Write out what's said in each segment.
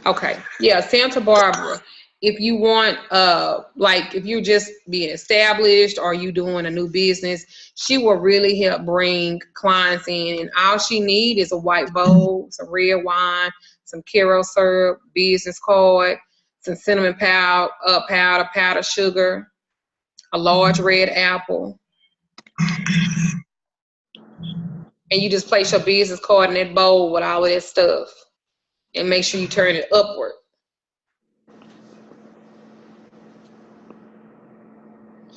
Okay. Yeah, Santa Barbara. If you want, like if you're just being established or you doing a new business, she will really help bring clients in. And all she need is a white bowl, some red wine, some Karo syrup, business card, some cinnamon powder, sugar, a large red apple, and you just place your business card in that bowl with all of that stuff, and make sure you turn it upward.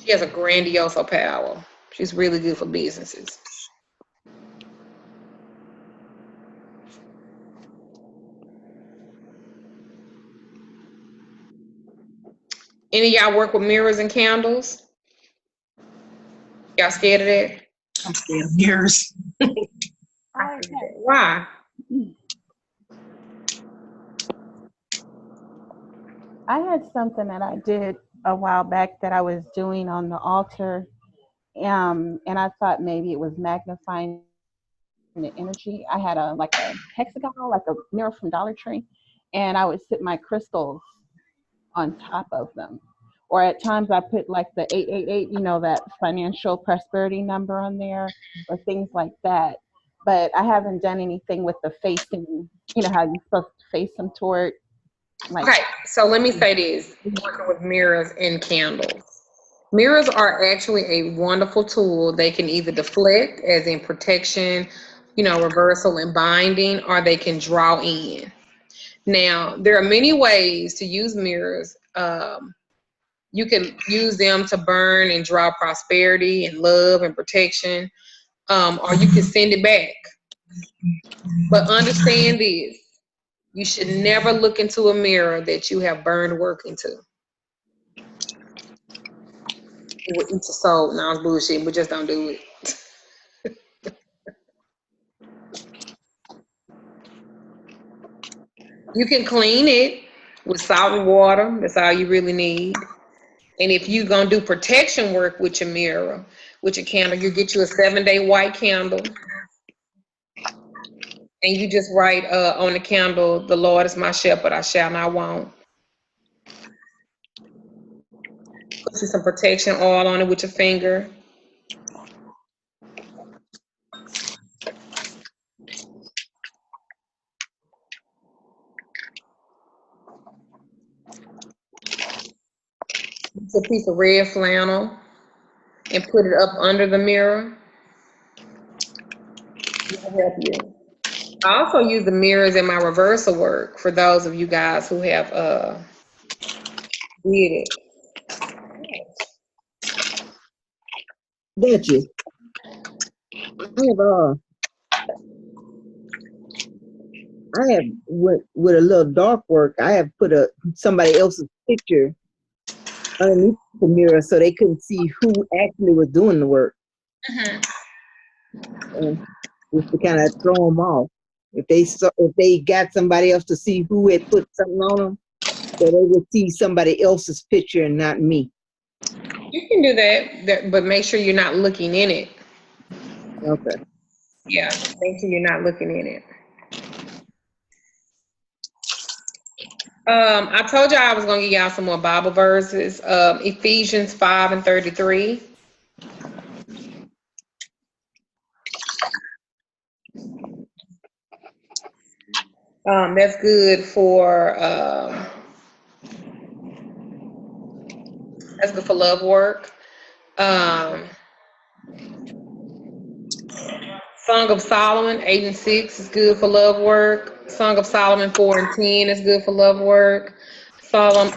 She has a grandiose power. She's really good for businesses. Any of y'all work with mirrors and candles? Y'all scared of that? I'm scared of mirrors. Why? I had something that I did a while back that I was doing on the altar, and I thought maybe it was magnifying the energy. I had a hexagon, like a mirror from Dollar Tree, and I would sit my crystals on top of them. Or at times I put like the 888, that financial prosperity number on there, or things like that. But I haven't done anything with the facing, how you're supposed to face them toward. Okay, so let me say this, working with mirrors and candles. Mirrors are actually a wonderful tool. They can either deflect, as in protection, reversal and binding, or they can draw in. Now, there are many ways to use mirrors. You can use them to burn and draw prosperity and love and protection, or you can send it back. But understand this, you should never look into a mirror that you have burned work into. It will eat your soul. No, it's bullshit, but just don't do it. You can clean it with salt and water. That's all you really need. And if you're going to do protection work with your mirror, with your candle, you get you a 7-day white candle. And you just write on the candle, "The Lord is my shepherd, I shall not want." Put you some protection oil on it with your finger. Use a piece of red flannel and put it up under the mirror. It'll help you. I also use the mirrors in my reversal work for those of you guys who have did it. Duchess, I have with a little dark work, I have put somebody else's picture underneath the mirror so they couldn't see who actually was doing the work. And just to kind of throw them off. If they got somebody else to see who had put something on them, so they would see somebody else's picture and not me. You can do that, but make sure you're not looking in it. Okay. Yeah, make sure you're not looking in it. I told y'all I was gonna give y'all some more Bible verses. Ephesians 5:33. That's good for love work. Song of Solomon 8:6 is good for love work. Song of Solomon 4:10 is good for love work. Song of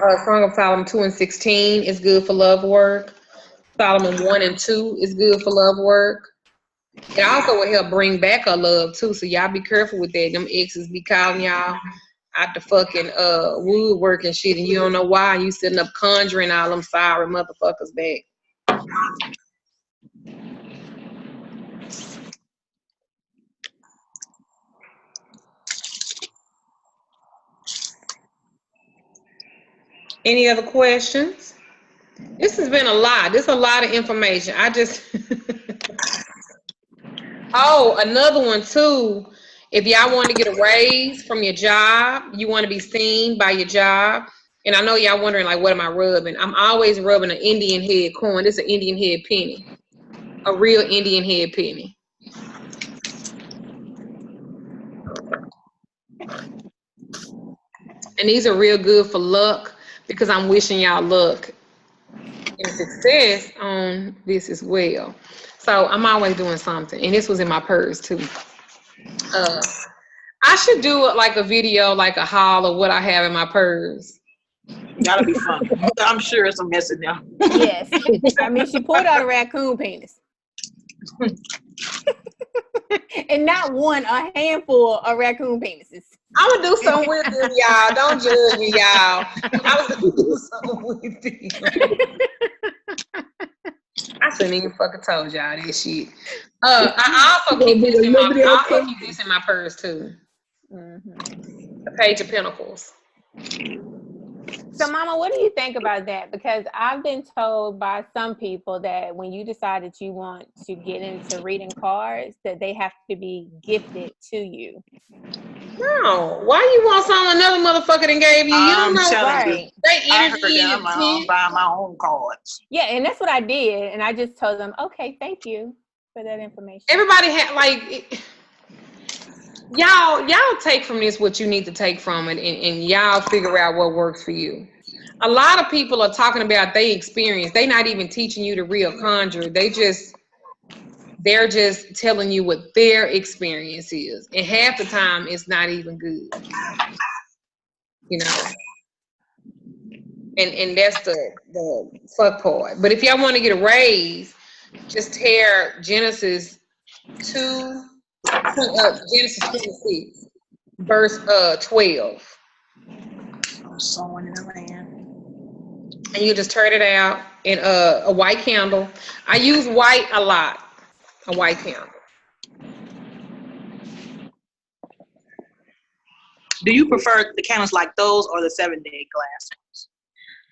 Solomon 2:16 is good for love work. Solomon 1:2 is good for love work. It also will help bring back a love too. So y'all be careful with that. Them exes be calling y'all out the fucking woodwork and shit, and you don't know why. You sitting up conjuring all them sorry motherfuckers back. Any other questions? This has been a lot. This is a lot of information. I just oh, another one too. If y'all want to get a raise from your job, you want to be seen by your job. And I know y'all wondering, like, what am I rubbing? I'm always rubbing an Indian head coin. This is an Indian head penny. A real Indian head penny. And these are real good for luck because I'm wishing y'all luck and success on this as well. So I'm always doing something. And this was in my purse too. I should do like a video, like a haul of what I have in my purse. That'll be fun. I'm sure it's a mess in there. Yes. I mean, she pulled out a raccoon penis. And not one, a handful of raccoon penises. I'm gonna do something with them, y'all. Don't judge me, y'all. I was gonna do something with them. I shouldn't even fucking told y'all this shit. I also keep this in my purse too. Mm-hmm. The Page of Pentacles. So, Mama, what do you think about that? Because I've been told by some people that when you decide that you want to get into reading cards, that they have to be gifted to you. No, why you want something another motherfucker done gave you? You don't know, right? They I heard energy that I'm buying my own cards. Yeah, and that's what I did, and I just told them, okay, thank you for that information. Everybody had like. Y'all take from this what you need to take from it, and y'all figure out what works for you. A lot of people are talking about they experience. They not even teaching you the real conjure. They're just telling you what their experience is, and half the time it's not even good. You know, and that's the fuck part. But if y'all want to get a raise, just tear Genesis 26. Verse 12. I'm sewing in the land. And you just turn it out in a white candle. I use white a lot. A white candle. Do you prefer the candles like those or the 7-day glass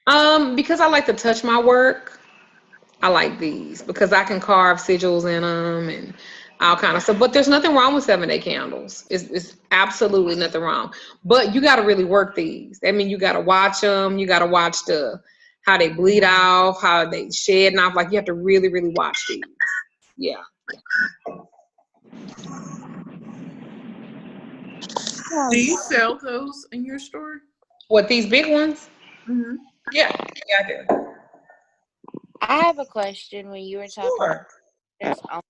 ones? Because I like to touch my work, I like these because I can carve sigils in them and all kind of stuff. But there's nothing wrong with 7-day candles. It's absolutely nothing wrong. But you got to really work these. I mean, you got to watch them. You got to watch how they bleed off, how they shedding off. Like, you have to really, really watch these. Yeah. Do you sell those in your store? What, these big ones? Mm-hmm. Yeah, I do. I have a question. When you were talking Sure. about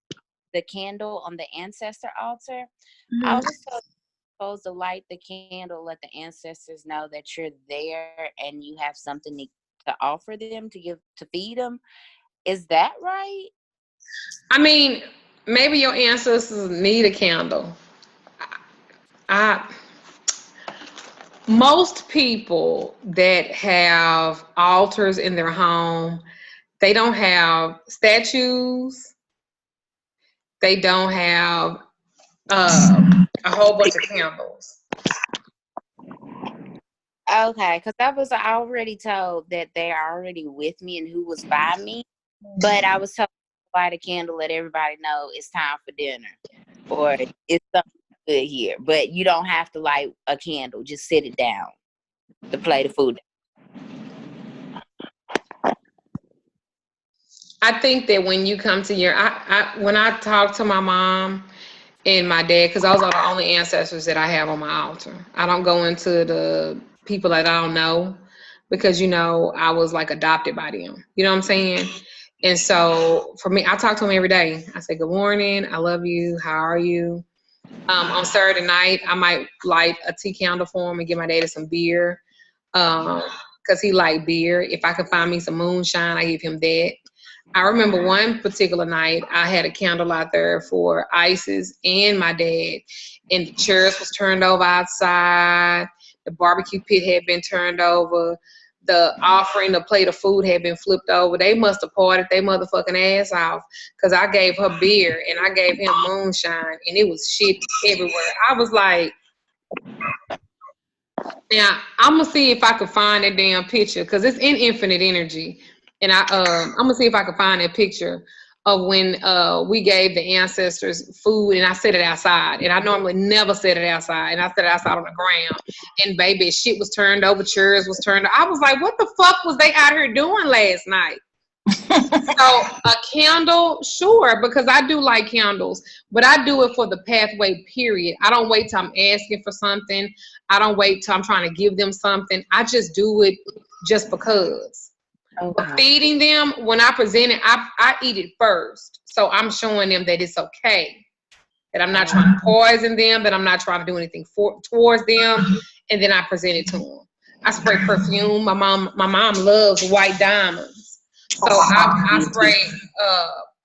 the candle on the ancestor altar, Mm-hmm. I was supposed to light the candle, let the ancestors know that you're there and you have something to offer them, to feed them. Is that right? I mean, maybe your ancestors need a candle. Most people that have altars in their home, they don't have statues. They don't have a whole bunch of candles. Okay, because I was already told that they're already with me and who was by me, but I was told to light a candle, let everybody know it's time for dinner or it's something good here. But you don't have to light a candle; just sit it down, the plate of food. I think that when you come to when I talk to my mom and my dad, because those are the only ancestors that I have on my altar. I don't go into the people that I don't know because, I was like adopted by them. You know what I'm saying? And so for me, I talk to them every day. I say, good morning. I love you. How are you? On Saturday night, I might light a tea candle for him and give my daddy some beer because he liked beer. If I could find me some moonshine, I give him that. I remember one particular night, I had a candle out there for Isis and my dad, and the chairs was turned over outside. The barbecue pit had been turned over. The offering, the plate of food had been flipped over. They must have partied their motherfucking ass off because I gave her beer and I gave him moonshine, and it was shit everywhere. I was like, now I'm gonna see if I could find that damn picture because it's in Infinite Energy. And I'm gonna see if I can find that picture of when we gave the ancestors food, and I set it outside, and I normally never set it outside, and I set it outside on the ground, and baby, shit was turned over, chairs was turned over. I was like, what the fuck was they out here doing last night? So a candle, sure, because I do like candles, but I do it for the pathway, period. I don't wait till I'm asking for something. I don't wait till I'm trying to give them something. I just do it just because. Okay. But feeding them, when I present it, I eat it first. So I'm showing them that it's okay, that I'm not trying to poison them, that I'm not trying to do anything towards them, and then I present it to them. I spray perfume. My mom loves white diamonds. So I spray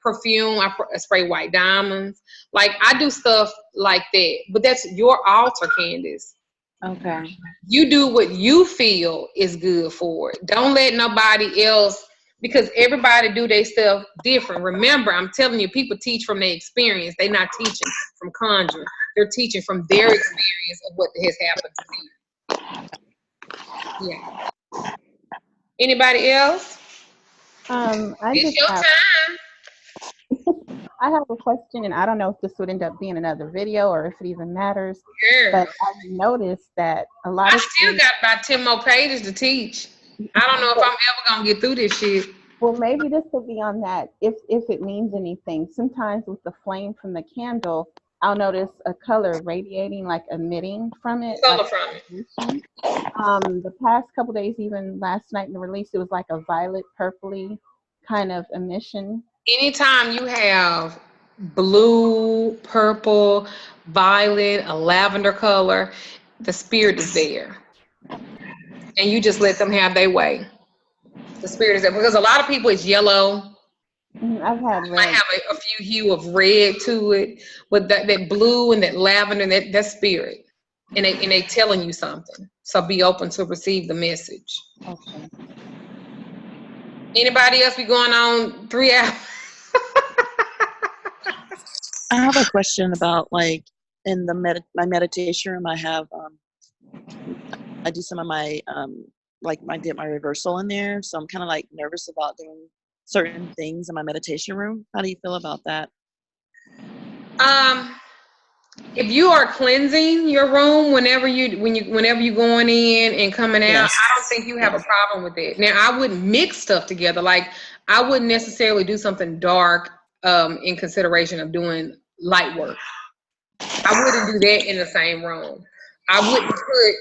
perfume. I spray white diamonds. Like, I do stuff like that. But that's your altar, Candace. Okay. You do what you feel is good for it. Don't let nobody else, because everybody do their stuff different. Remember, I'm telling you, people teach from their experience. They're not teaching from conjuring. They're teaching from their experience of what has happened to you. Yeah. Anybody else? It's your time. I have a question, and I don't know if this would end up being another video or if it even matters. Sure. But I've noticed that a lot of I still got about 10 more pages to teach. I don't know if I'm ever gonna get through this shit. Well, maybe this will be on that, if it means anything. Sometimes with the flame from the candle, I'll notice a color radiating, like emitting from it. Color like from it. The past couple days, even last night in the release, it was like a violet purpley kind of emission. Anytime you have blue, purple, violet, a lavender color, the spirit is there. And you just let them have their way. The spirit is there. Because a lot of people, it's yellow. I've had red. Might have a few hue of red to it. But that blue and that lavender, that spirit. And they telling you something. So be open to receive the message. Okay. Anybody else be going on 3 hours? I have a question about, like, in the my meditation room. I have I do some of my I did my reversal in there, so I'm kind of like nervous about doing certain things in my meditation room. How do you feel about that? If you are cleansing your room whenever you're going in and coming out, Yes. I don't think you have a problem with it. Now, I wouldn't mix stuff together. Like, I wouldn't necessarily do something dark in consideration of doing light work. I wouldn't do that in the same room. I wouldn't put,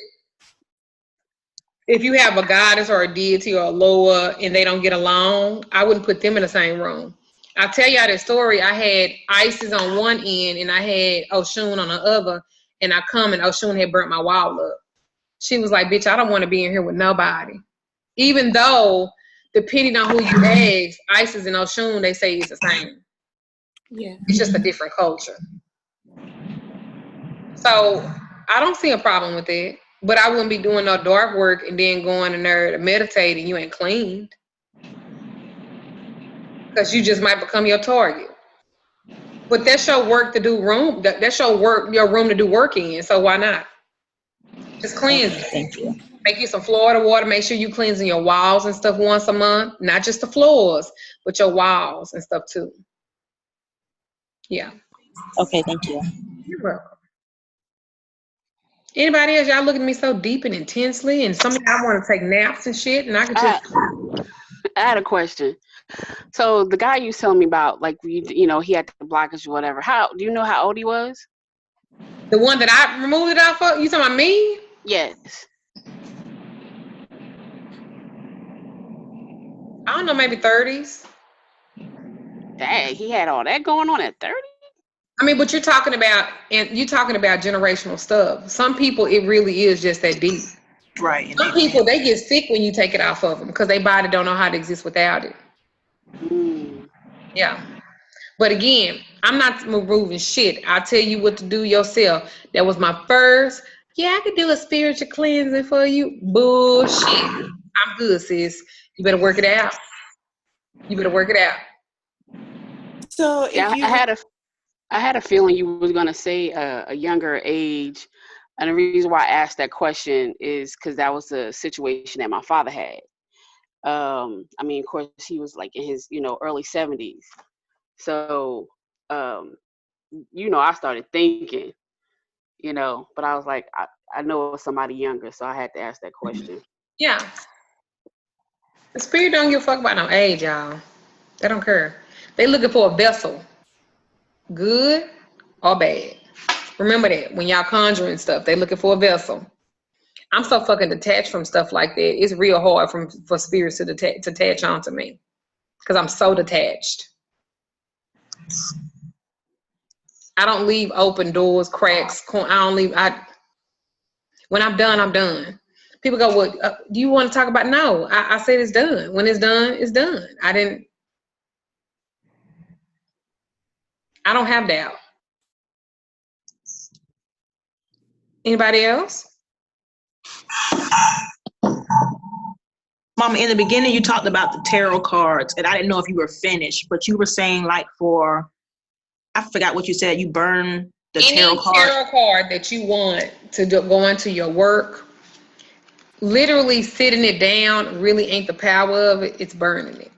if you have a goddess or a deity or a Loa and they don't get along, I wouldn't put them in the same room. I'll tell y'all this story. I had Isis on one end and I had Oshun on the other, and I come and Oshun had burnt my wall up. She was like, bitch, I don't want to be in here with nobody. Even though, depending on who you ask, Isis and Oshun, they say it's the same. Yeah. It's just a different culture. So I don't see a problem with it, but I wouldn't be doing no dark work and then going in there to meditate and you ain't cleaned. Because you just might become your target. But that's your work to do room. That's your room to do work in. So why not? Just cleanse it. Thank you. Make you some Florida water. Make sure you cleansing your walls and stuff once a month. Not just the floors, but your walls and stuff too. Yeah. Okay, thank you. You're welcome. Anybody else? Y'all looking at me so deep and intensely, and some of y'all want to take naps and shit, and I could just. I had a question. So the guy you telling me about, like, you know, he had the blockage or whatever. How do you know how old he was? The one that I removed it off of? You talking about me? Yes. I don't know, maybe 30s. Dang, he had all that going on at 30? I mean, but you're talking about generational stuff. Some people, it really is just that deep. Right. Some people, they get sick when you take it off of them because their body don't know how to exist without it. Yeah. But again, I'm not removing shit. I'll tell you what to do yourself. That was my first, I could do a spiritual cleansing for you. Bullshit. I'm good, sis. You better work it out. So if Yeah, you I had a feeling you was gonna say a younger age, and the reason why I asked that question is because that was the situation that my father had. I mean, of course, he was like in his, early 70s. So, I started thinking, but I was like, I know it was somebody younger, so I had to ask that question. Yeah. The spirit don't give a fuck about no age, y'all. They don't care. They looking for a vessel, good or bad. Remember that when y'all conjuring stuff, they looking for a vessel. I'm so fucking detached from stuff like that. It's real hard for spirits to attach onto me because I'm so detached. I don't leave open doors, cracks. I don't leave. When I'm done, I'm done. People go, well, do you want to talk about? No, I said it's done. When it's done, it's done. I don't have doubt. Anybody else? Mama, in the beginning, you talked about the tarot cards, and I didn't know if you were finished, but you were saying I forgot what you said. You burn the tarot card. Any tarot card that you want to go into your work, literally sitting it down really ain't the power of it. It's burning it.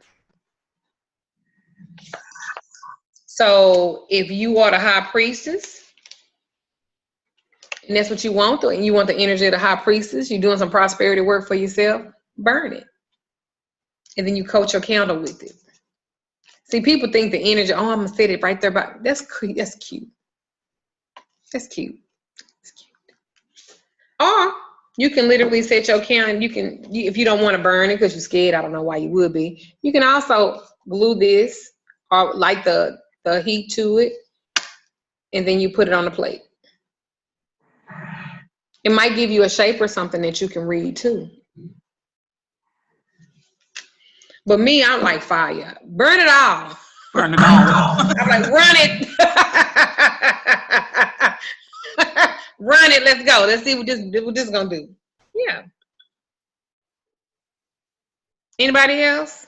So if you are the high priestess, and that's what you want, and you want the energy of the high priestess, you're doing some prosperity work for yourself, burn it. And then you coat your candle with it. See, people think the energy, I'm going to set it right there. But that's cute. That's cute. That's cute. That's cute. Or you can literally set your candle. If you don't want to burn it because you're scared, I don't know why you would be. You can also glue this or light the heat to it, and then you put it on the plate. It might give you a shape or something that you can read too. But me, I'm like fire. Burn it all. Burn it all. I'm like, run it. Run it. Let's go. Let's see what this is gonna do. Yeah. Anybody else?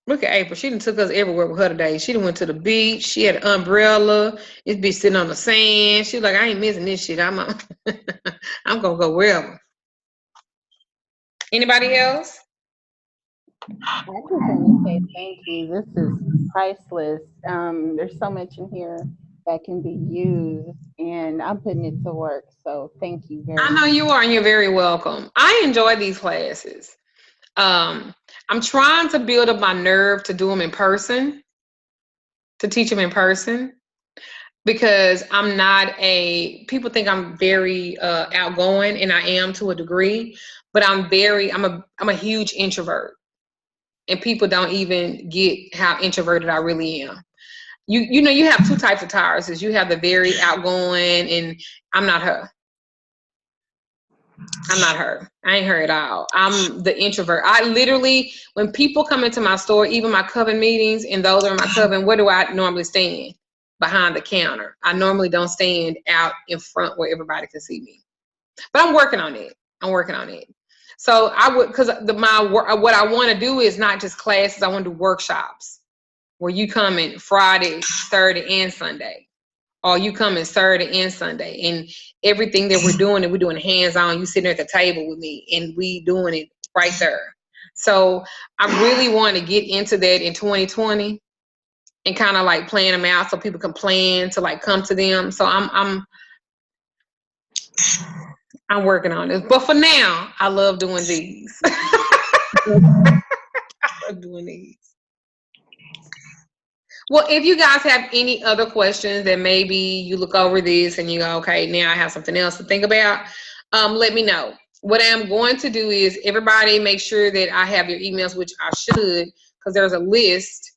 Look at April. She done took us everywhere with her today. She done went to the beach. She had an umbrella. This bitch sitting on the sand. She was like, I ain't missing this shit. I'm gonna go wherever. Anybody else? I just want to say thank you. This is priceless. There's so much in here that can be used, and I'm putting it to work. So thank you very much. I know you are, and you're very welcome. I enjoy these classes. I'm trying to build up my nerve to do them in person, to teach them in person, because people think I'm very outgoing, and I am to a degree, but I'm a huge introvert, and people don't even get how introverted I really am. You have two types of Tyruses. You have the very outgoing, and I'm not her. I ain't her at all. I'm the introvert. I literally, when people come into my store, even my coven meetings, and those are my coven, where do I normally stand? Behind the counter. I normally don't stand out in front where everybody can see me. But I'm working on it. So because what I want to do is not just classes. I want to do workshops where you come in Friday, Saturday, and Sunday. Or you come in Saturday and Sunday, and everything that we're doing hands-on. You sitting at the table with me, and we doing it right there. So I really want to get into that in 2020, and kind of like plan them out so people can plan to like come to them. So I'm working on this, but for now, I love doing these. I love doing these. Well, if you guys have any other questions that maybe you look over this and you go, okay, now I have something else to think about, let me know. What I'm going to do is everybody make sure that I have your emails, which I should, because there's a list.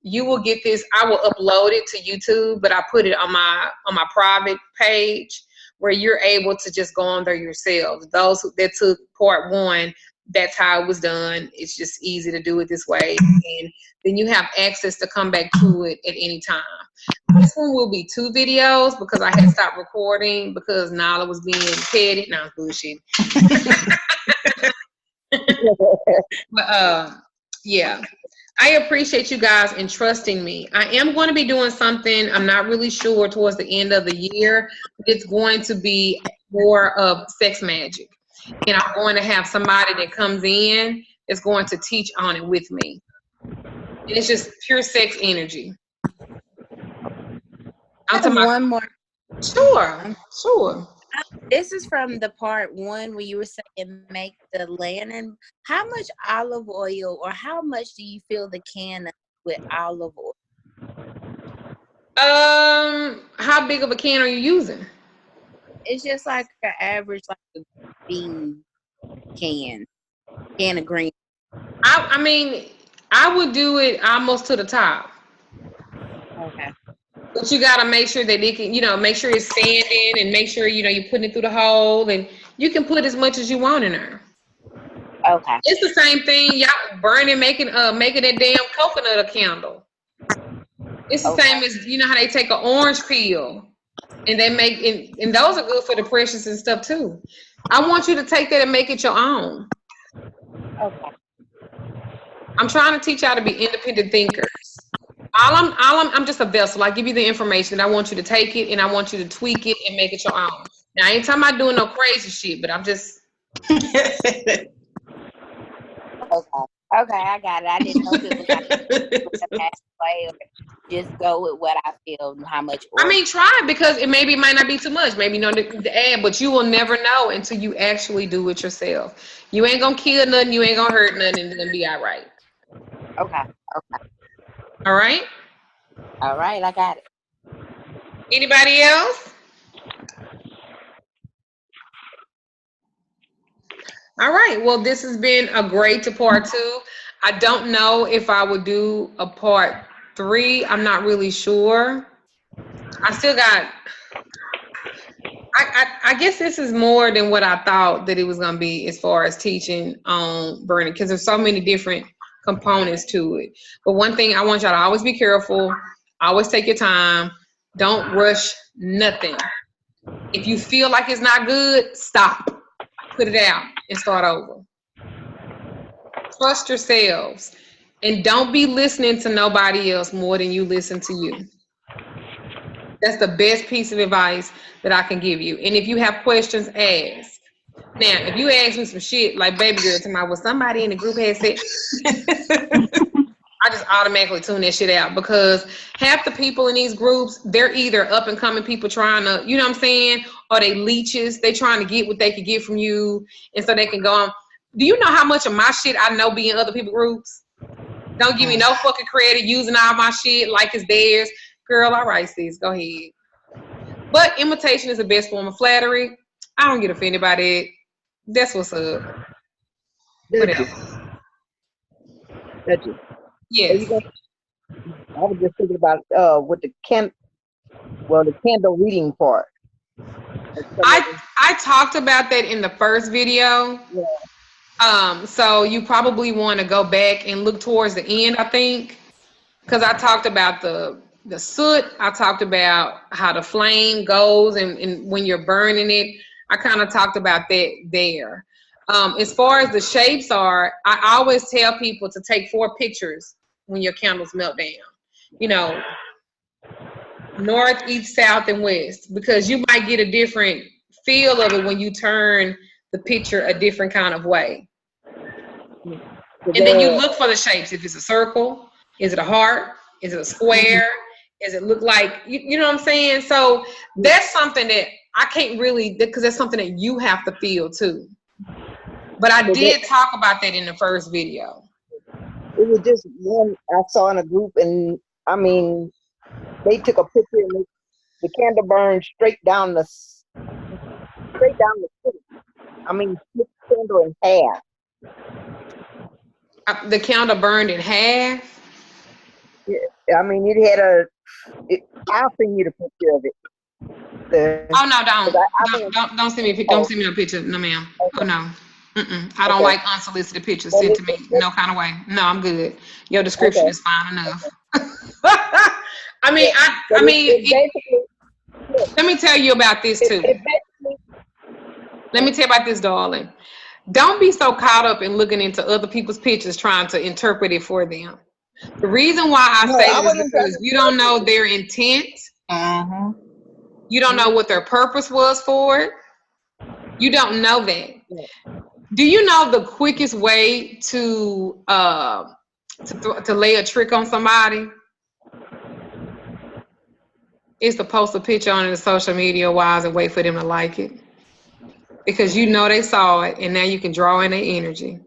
You will get this. I will upload it to YouTube, but I put it on my private page where you're able to just go on there yourselves. Those that took part 1, that's how it was done. It's just easy to do it this way. And then you have access to come back to it at any time. This one will be 2 videos because I had stopped recording because Nala was being petty. No, bullshit. But yeah. I appreciate you guys entrusting me. I am going to be doing something, I'm not really sure, towards the end of the year. It's going to be more of sex magic. And I'm going to have somebody that comes in is going to teach on it with me. And it's just pure sex energy. I have one more. Sure. This is from the part 1 where you were saying make the lantern. How much olive oil, or how much do you fill the can up with olive oil? How big of a can are you using? It's just like an average, like a bean can of green. I mean, I would do it almost to the top. Okay. But you gotta make sure that it can, make sure it's standing, and make sure, you're putting it through the hole, and you can put as much as you want in there. Okay. It's the same thing, y'all burning, making that damn coconut a candle. It's the same as, how they take an orange peel and they make, and those are good for depressions and stuff too. I want you to take that and make it your own. Okay. I'm trying to teach y'all to be independent thinkers. I'm just a vessel. I give you the information, and I want you to take it, and I want you to tweak it and make it your own. Now, I ain't talking about doing no crazy shit, but I'm just. Okay, I got it. I didn't know if it was like way, or just go with what I feel and how much oil. I mean, try it, because it might not be too much. Maybe to add, but you will never know until you actually do it yourself. You ain't gonna kill nothing. You ain't gonna hurt nothing. It's gonna be all right. Okay. All right. All right, I got it. Anybody else? All right. Well, this has been a great part 2. I don't know if I would do a part 3. I'm not really sure. I still got. I guess this is more than what I thought that it was gonna be as far as teaching on burning, because there's so many different components to it. But one thing I want y'all to always be careful. Always take your time. Don't rush nothing. If you feel like it's not good, stop. Put it out and start over. Trust yourselves, and don't be listening to nobody else more than you listen to you. That's the best piece of advice that I can give you. And if you have questions, ask. Now, if you ask me some shit like baby girl to what somebody in the group had said, I just automatically tune that shit out, because half the people in these groups, they're either up and coming people trying to, you know what I'm saying, or they leeches. They trying to get what they can get from you, and so they can go on. Do you know how much of my shit I know be in other people's groups? Don't give me no fucking credit using all my shit like it's theirs. Girl, all right, sis, go ahead. But imitation is the best form of flattery. I don't get offended by that. That's what's up. Duchess. Yes. I was just thinking about with the candle reading part. I talked about that in the first video. Yeah. So you probably want to go back and look towards the end, I think, because I talked about the soot. I talked about how the flame goes and when you're burning it. I kind of talked about that there. As far as the shapes are, I always tell people to take 4 pictures when your candles melt down. North, east, south, and west, because you might get a different feel of it when you turn the picture a different kind of way. And then you look for the shapes. If it's a circle, is it a heart? Is it a square? Does it look like, you know what I'm saying? So that's something that I can't really, because that's something that you have to feel too. But I did talk about that in the first video. It was just one I saw in a group, and I mean, they took a picture and the candle burned straight down the city. I mean, split the candle in half. The candle burned in half? Yeah, I mean, it had I'll send you the picture of it. Don't send me don't send me no picture, no ma'am. Okay. Oh no. I don't like unsolicited pictures sent to me, no kind of way. No, I'm good. Your description is fine enough. I mean, let me tell you about this too. Let me tell you about this, darling. Don't be so caught up in looking into other people's pictures trying to interpret it for them. The reason why I say this is because you don't know their intent. You don't know what their purpose was for it. You don't know that. Do you know the quickest way to to lay a trick on somebody is to post a picture on the social media wise and wait for them to like it. Because you know they saw it, and now you can draw in their energy.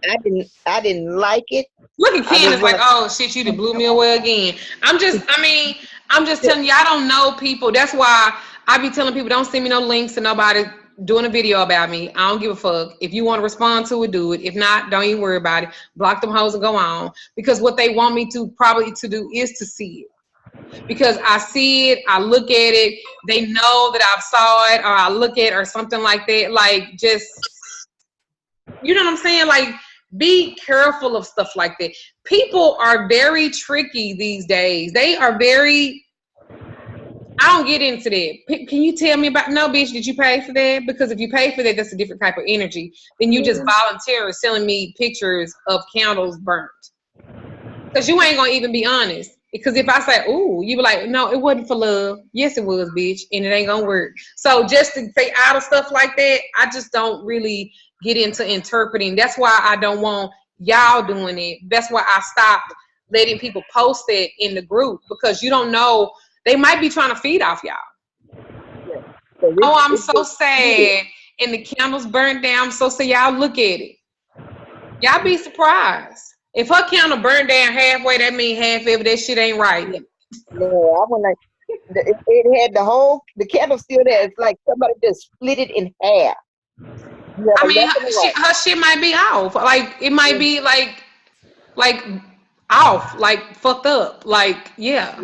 I didn't like it. Look at Candace like, oh shit, you done blew me away again. I'm just telling you, I don't know people. That's why I be telling people, don't send me no links to nobody doing a video about me. I don't give a fuck. If you want to respond to it, do it. If not, don't even worry about it. Block them hoes and go on. Because what they want me to probably to do is to see it. Because I see it, I look at it, they know that I've saw it, or I look at it, or something like that. Like, just, you know what I'm saying? Like, be careful of stuff like that. People are very tricky these days. They are very, I don't get into that. Can you tell me about, no, bitch, did you pay for that? Because if you pay for that, that's a different type of energy than you just voluntarily sending me pictures of candles burnt. Because you ain't going to even be honest. Because if I say, ooh, you be like, no, it wasn't for love. Yes, it was, bitch, and it ain't gonna work. So just to stay out of stuff like that, I just don't really get into interpreting. That's why I don't want y'all doing it. That's why I stopped letting people post it in the group, because you don't know, they might be trying to feed off y'all. Oh, I'm so sad, and the candles burned down. I'm so sad. Y'all look at it. Y'all be surprised. If her candle burned down halfway, that means half of it, that shit ain't right. No, I was like, it had the candle still there. It's like somebody just split it in half. I mean, her shit might be off. Like, it might be like off, like fucked up. Like, yeah.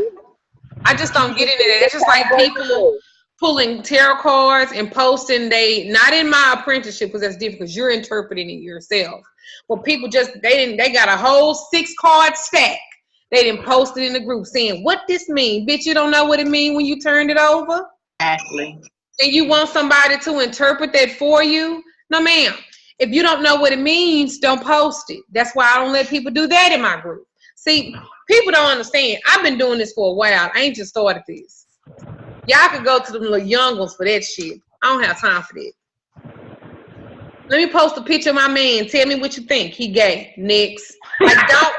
I just don't get into that. It's just like people pulling tarot cards and posting not in my apprenticeship, because that's different, because you're interpreting it yourself. But people just, they got a whole 6-card stack. They didn't post it in the group saying, what this mean? Bitch, you don't know what it mean when you turned it over? Exactly. And you want somebody to interpret that for you? No, ma'am. If you don't know what it means, don't post it. That's why I don't let people do that in my group. See, people don't understand. I've been doing this for a while. I ain't just started this. Y'all could go to them little young ones for that shit. I don't have time for that. Let me post a picture of my man. Tell me what you think. He gay. Next. Like, don't.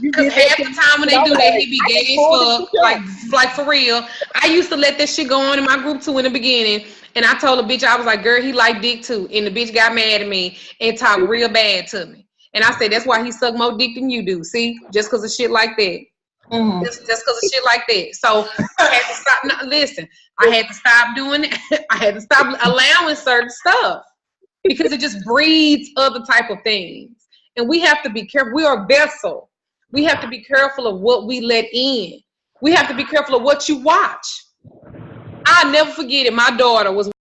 Because half the time when they do that, he be gay as fuck. Like for real. I used to let that shit go on in my group too in the beginning. And I told the bitch, I was like, girl, he like dick too. And the bitch got mad at me and talked real bad to me. And I said, that's why he suck more dick than you do. See? Just because of shit like that. Mm-hmm. Just because of shit like that. So I had to stop. No, listen, I had to stop doing it. I had to stop allowing certain stuff because it just breeds other type of things. And we have to be careful. We are a vessel. We have to be careful of what we let in. We have to be careful of what you watch. I'll never forget it. My daughter was